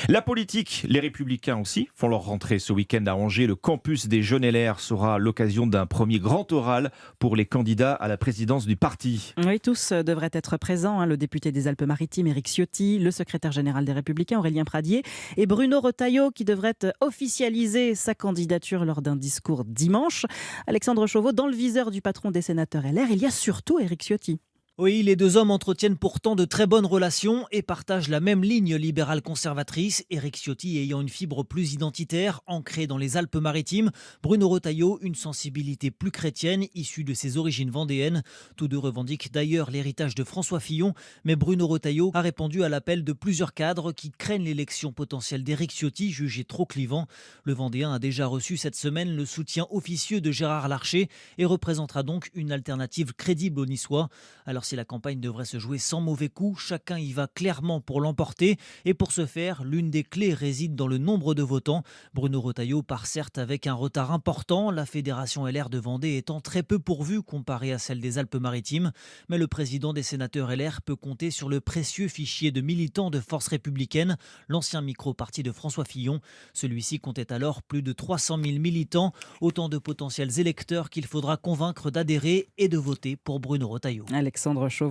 La politique, les Républicains aussi font leur rentrée ce week-end à Angers. Le campus des Jeunes LR sera l'occasion d'un premier grand oral pour les candidats à la présidence du parti. Oui, tous devraient être présents. Le député des Alpes-Maritimes, Éric Ciotti, le secrétaire général des Républicains, Aurélien Pradier, et Bruno Retailleau, qui devrait officialiser sa candidature lors d'un discours dimanche. Alexandre Chauveau, dans le viseur du patron des sénateurs LR, il y a surtout Éric Ciotti. Oui, les deux hommes entretiennent pourtant de très bonnes relations et partagent la même ligne libérale conservatrice, Éric Ciotti ayant une fibre plus identitaire, ancrée dans les Alpes-Maritimes, Bruno Retailleau une sensibilité plus chrétienne, issue de ses origines vendéennes. Tous deux revendiquent d'ailleurs l'héritage de François Fillon, mais Bruno Retailleau a répondu à l'appel de plusieurs cadres qui craignent l'élection potentielle d'Éric Ciotti, jugé trop clivant. Le Vendéen a déjà reçu cette semaine le soutien officieux de Gérard Larcher et représentera donc une alternative crédible aux Niçois. Alors si la campagne devrait se jouer sans mauvais coups, chacun y va clairement pour l'emporter. Et pour ce faire, l'une des clés réside dans le nombre de votants. Bruno Retailleau part certes avec un retard important, la fédération LR de Vendée étant très peu pourvue comparée à celle des Alpes-Maritimes. Mais le président des sénateurs LR peut compter sur le précieux fichier de militants de Force républicaine, l'ancien micro-parti de François Fillon. Celui-ci comptait alors plus de 300 000 militants, autant de potentiels électeurs qu'il faudra convaincre d'adhérer et de voter pour Bruno Retailleau. Alexandre Chauveau.